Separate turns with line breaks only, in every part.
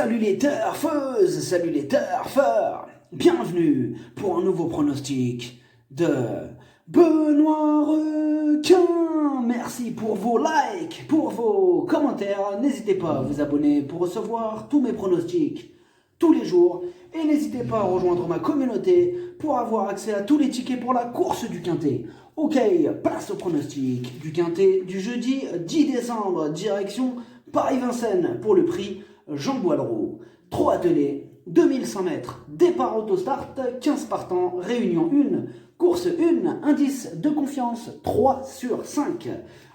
Salut les turfeuses, salut les turfeurs. Bienvenue pour un nouveau pronostic de Benoît Requin. Merci pour vos likes, pour vos commentaires. N'hésitez pas à vous abonner pour recevoir tous mes pronostics tous les jours. Et n'hésitez pas à rejoindre ma communauté pour avoir accès à tous les tickets pour la course du Quintet. Ok, place au pronostic du Quintet du jeudi 10 décembre, direction Paris-Vincennes pour le prix Jean Boileau. 3 attelés, 2100 mètres, départ autostart, 15 partants, réunion 1, course 1, indice de confiance 3 sur 5.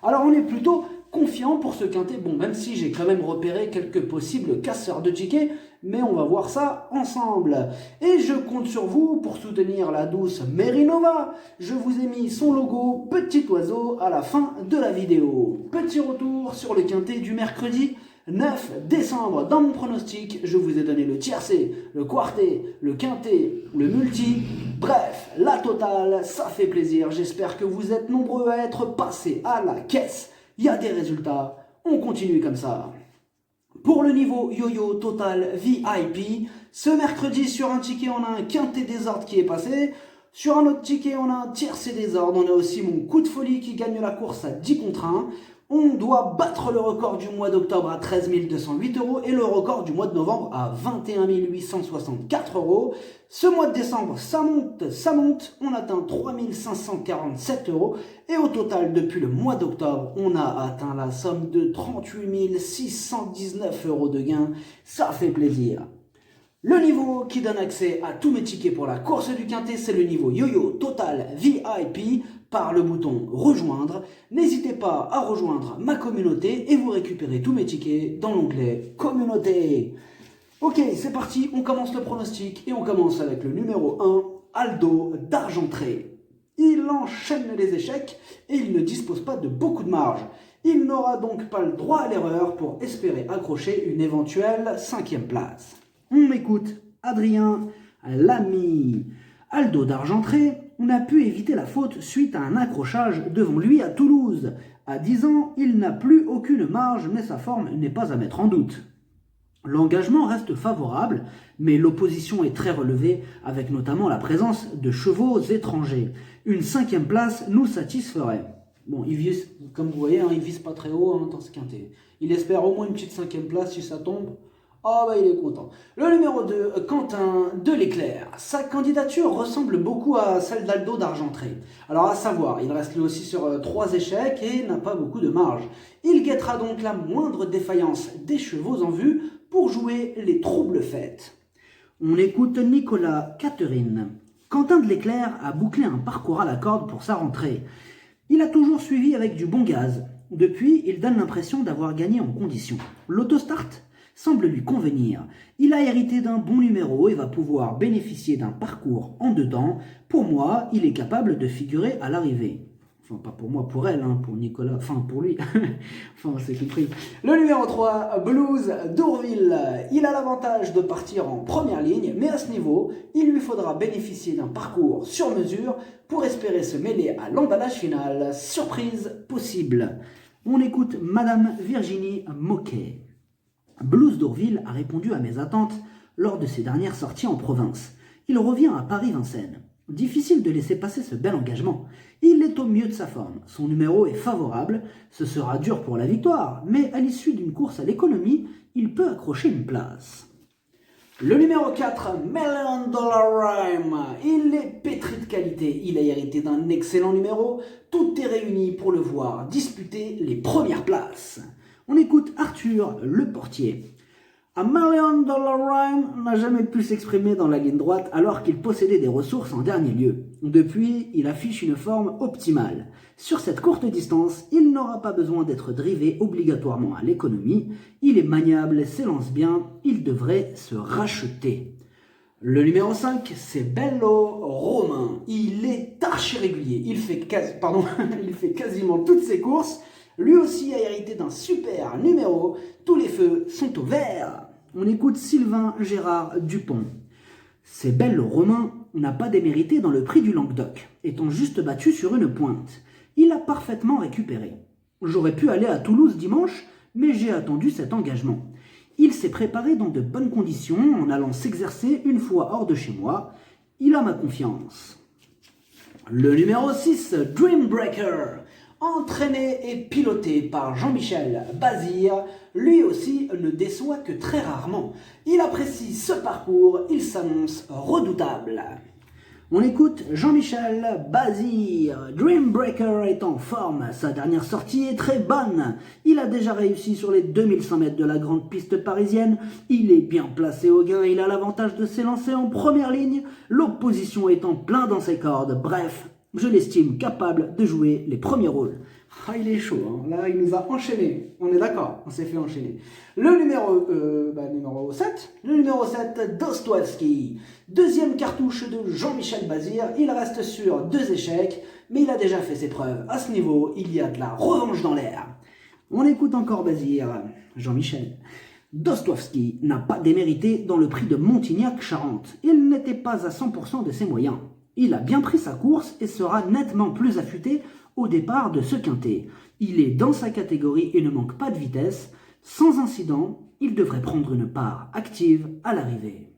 Alors on est plutôt confiant pour ce Quintet, bon même si j'ai quand même repéré quelques possibles casseurs de tickets, mais on va voir ça ensemble. Et je compte sur vous pour soutenir la douce Merinova. Je vous ai mis son logo petit oiseau à la fin de la vidéo. Petit retour sur le Quintet du mercredi 9 décembre. Dans mon pronostic, je vous ai donné le tiercé, le quartet, le quintet, le multi. Bref, la totale, ça fait plaisir. J'espère que vous êtes nombreux à être passés à la caisse. Il y a des résultats, on continue comme ça. Pour le niveau yo-yo total VIP, ce mercredi sur un ticket on a un quintet désordre qui est passé. Sur un autre ticket on a un tiercé désordre. On a aussi mon coup de folie qui gagne la course à 10 contre 1. On doit battre le record du mois d'octobre à 13 208 € et le record du mois de novembre à 21 864 €. Ce mois de décembre, ça monte, on atteint 3 547 € et au total, depuis le mois d'octobre, on a atteint la somme de 38 619 € de gains. Ça fait plaisir. Le niveau qui donne accès à tous mes tickets pour la course du Quintet, c'est le niveau Yo-Yo Total VIP par le bouton rejoindre. N'hésitez pas à rejoindre ma communauté et vous récupérez tous mes tickets dans l'onglet communauté. Ok, c'est parti, on commence le pronostic et on commence avec le numéro 1, Aldo d'Argentré. Il enchaîne les échecs et il ne dispose pas de beaucoup de marge. Il n'aura donc pas le droit à l'erreur pour espérer accrocher une éventuelle 5e place. On m'écoute, Adrien Lamy. Aldo d'Argentré, on a pu éviter la faute suite à un accrochage devant lui à Toulouse. À 10 ans, il n'a plus aucune marge, mais sa forme n'est pas à mettre en doute. L'engagement reste favorable, mais l'opposition est très relevée, avec notamment la présence de chevaux étrangers. Une 5e place nous satisferait. Bon, il vise, comme vous voyez, il vise pas très haut dans ce Quintet. Il espère au moins une petite 5e place si ça tombe. Ah bah il est content. Le numéro 2, Quentin Deleclerc. Sa candidature ressemble beaucoup à celle d'Aldo d'Argentré. Alors à savoir, il reste lui aussi sur 3 échecs et n'a pas beaucoup de marge. Il guettera donc la moindre défaillance des chevaux en vue pour jouer les troubles fêtes. On écoute Nicolas Catherine. Quentin Deleclerc a bouclé un parcours à la corde pour sa rentrée. Il a toujours suivi avec du bon gaz. Depuis, il donne l'impression d'avoir gagné en condition. L'autostart semble lui convenir. Il a hérité d'un bon numéro et va pouvoir bénéficier d'un parcours en dedans. Pour moi, il est capable de figurer à l'arrivée. Enfin, pas pour moi, pour elle, pour Nicolas, enfin pour lui. Enfin, c'est compris. Le numéro 3, Blues d'Ourville. Il a l'avantage de partir en première ligne, mais à ce niveau, il lui faudra bénéficier d'un parcours sur mesure pour espérer se mêler à l'emballage final. Surprise possible. On écoute Madame Virginie Moquet. Blues d'Ourville a répondu à mes attentes lors de ses dernières sorties en province. Il revient à Paris-Vincennes. Difficile de laisser passer ce bel engagement. Il est au mieux de sa forme. Son numéro est favorable. Ce sera dur pour la victoire, mais à l'issue d'une course à l'économie, il peut accrocher une place. Le numéro 4, $1 Million Rhyme. Il est pétri de qualité. Il a hérité d'un excellent numéro. Tout est réuni pour le voir disputer les premières places. On écoute Arthur Le Portier. $1 Million Rhyme n'a jamais pu s'exprimer dans la ligne droite alors qu'il possédait des ressources en dernier lieu. Depuis, il affiche une forme optimale. Sur cette courte distance, il n'aura pas besoin d'être drivé obligatoirement à l'économie. Il est maniable, s'élance bien, il devrait se racheter. Le numéro 5, c'est Bello Romain. Il est archi régulier. Il fait quasiment toutes ses courses. Lui aussi a hérité d'un super numéro. Tous les feux sont au vert. On écoute Sylvain Gérard Dupont. C'est Bello Romain n'a pas démérité dans le prix du Languedoc, étant juste battu sur une pointe. Il a parfaitement récupéré. J'aurais pu aller à Toulouse dimanche, mais j'ai attendu cet engagement. Il s'est préparé dans de bonnes conditions en allant s'exercer une fois hors de chez moi. Il a ma confiance. Le numéro 6, Dreambreaker. Entraîné et piloté par Jean-Michel Bazir, lui aussi ne déçoit que très rarement. Il apprécie ce parcours, il s'annonce redoutable. On écoute Jean-Michel Bazir. Dreambreaker est en forme, sa dernière sortie est très bonne. Il a déjà réussi sur les 2100 mètres de la grande piste parisienne. Il est bien placé au gain, il a l'avantage de s'élancer en première ligne. L'opposition est en plein dans ses cordes. Bref, je l'estime capable de jouer les premiers rôles. Ah, il est chaud, hein. Là il nous a enchaînés. On est d'accord, on s'est fait enchaîner. Le numéro 7, Dostoevsky. Deuxième cartouche de Jean-Michel Bazir. Il reste sur 2 échecs, mais il a déjà fait ses preuves. À ce niveau, il y a de la revanche dans l'air. On écoute encore Bazir. Jean-Michel. Dostoevsky n'a pas démérité dans le prix de Montignac-Charente. Il n'était pas à 100% de ses moyens. Il a bien pris sa course et sera nettement plus affûté au départ de ce quintet. Il est dans sa catégorie et ne manque pas de vitesse. Sans incident, il devrait prendre une part active à l'arrivée.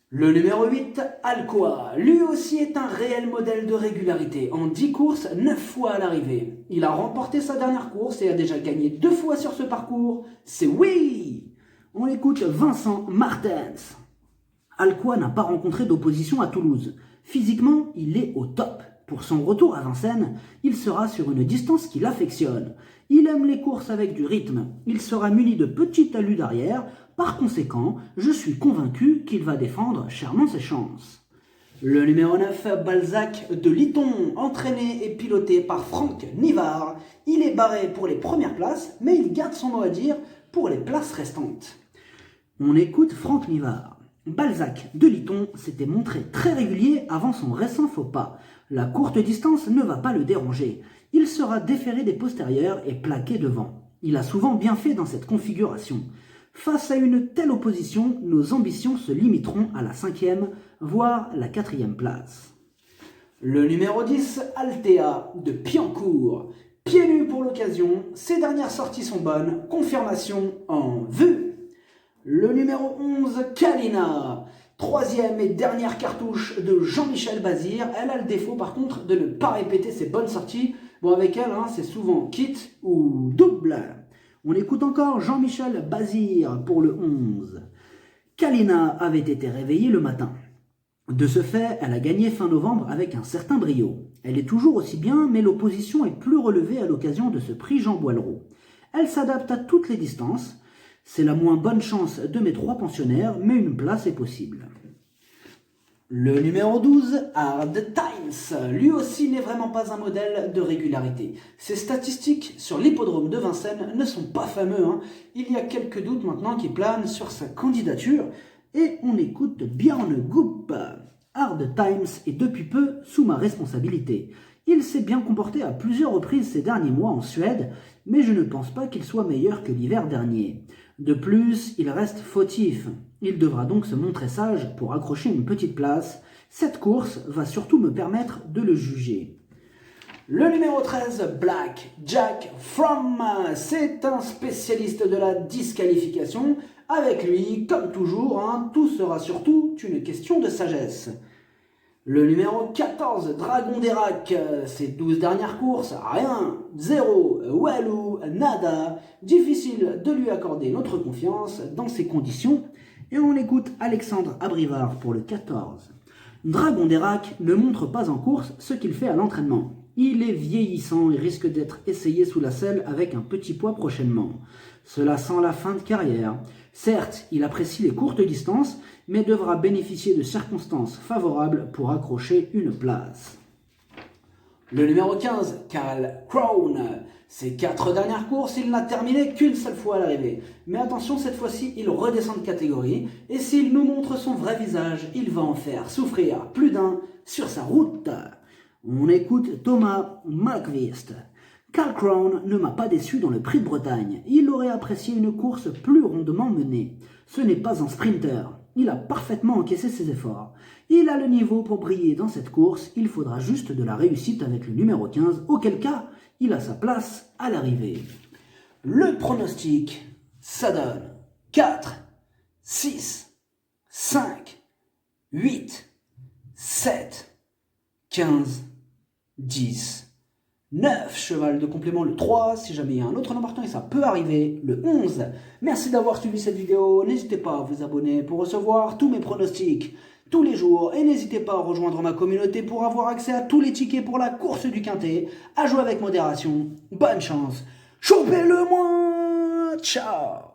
Le numéro 8, Alcoa. Lui aussi est un réel modèle de régularité. En 10 courses, 9 fois à l'arrivée. Il a remporté sa dernière course et a déjà gagné 2 fois sur ce parcours. C'est oui! On écoute Vincent Martens. Alcoa n'a pas rencontré d'opposition à Toulouse. Physiquement, il est au top. Pour son retour à Vincennes, il sera sur une distance qu'il affectionne. Il aime les courses avec du rythme. Il sera muni de petits talus d'arrière. Par conséquent, je suis convaincu qu'il va défendre chèrement ses chances. Le numéro 9, Balzac de Liton, entraîné et piloté par Franck Nivard. Il est barré pour les premières places, mais il garde son mot à dire pour les places restantes. On écoute Franck Nivard. Balzac de Liton s'était montré très régulier avant son récent faux pas. La courte distance ne va pas le déranger. Il sera déféré des postérieurs et plaqué devant. Il a souvent bien fait dans cette configuration. Face à une telle opposition, nos ambitions se limiteront à la 5e, voire la 4e place. Le numéro 10, Altea de Piancourt. Pieds nus pour l'occasion, ses dernières sorties sont bonnes, confirmation en vue. Le numéro 11, Kalina. 3e et dernière cartouche de Jean-Michel Bazir. Elle a le défaut par contre de ne pas répéter ses bonnes sorties. Bon, avec elle, c'est souvent kit ou double. On écoute encore Jean-Michel Bazir pour le 11. Kalina avait été réveillée le matin. De ce fait, elle a gagné fin novembre avec un certain brio. Elle est toujours aussi bien, mais l'opposition est plus relevée à l'occasion de ce prix Jean Boileau. Elle s'adapte à toutes les distances. C'est la moins bonne chance de mes 3 pensionnaires, mais une place est possible. Le numéro 12, Hard Times. Lui aussi n'est vraiment pas un modèle de régularité. Ses statistiques sur l'hippodrome de Vincennes ne sont pas fameux. Il y a quelques doutes maintenant qui planent sur sa candidature. Et on écoute Björn Goop. Hard Times est depuis peu sous ma responsabilité. Il s'est bien comporté à plusieurs reprises ces derniers mois en Suède, mais je ne pense pas qu'il soit meilleur que l'hiver dernier. De plus, il reste fautif. Il devra donc se montrer sage pour accrocher une petite place. Cette course va surtout me permettre de le juger. Le numéro 13, Black Jack From. C'est un spécialiste de la disqualification. Avec lui, comme toujours, tout sera surtout une question de sagesse. Le numéro 14, Dragon d'Erac, ses 12 dernières courses, rien, 0, walou, nada, difficile de lui accorder notre confiance dans ces conditions. Et on écoute Alexandre Abrivard pour le 14. Dragon d'Erac ne montre pas en course ce qu'il fait à l'entraînement. Il est vieillissant et risque d'être essayé sous la selle avec un petit poids prochainement. Cela sent la fin de carrière. Certes, il apprécie les courtes distances, mais devra bénéficier de circonstances favorables pour accrocher une place. Le numéro 15, Cal Crown. Ses 4 dernières courses, il n'a terminé qu'une seule fois à l'arrivée. Mais attention, cette fois-ci, il redescend de catégorie, et s'il nous montre son vrai visage, il va en faire souffrir plus d'un sur sa route. On écoute Thomas Malmqvist. Cal Crown ne m'a pas déçu dans le Prix de Bretagne. Il aurait apprécié une course plus rondement menée. Ce n'est pas un sprinter. Il a parfaitement encaissé ses efforts. Il a le niveau pour briller dans cette course. Il faudra juste de la réussite avec le numéro 15, auquel cas, il a sa place à l'arrivée. Le pronostic, ça donne 4, 6, 5, 8, 7, 15, 10, 9, cheval de complément le 3, si jamais il y a un autre nombre partant et ça peut arriver, le 11. Merci d'avoir suivi cette vidéo, n'hésitez pas à vous abonner pour recevoir tous mes pronostics tous les jours et n'hésitez pas à rejoindre ma communauté pour avoir accès à tous les tickets pour la course du quintet, à jouer avec modération, bonne chance, chopez-le moi, ciao.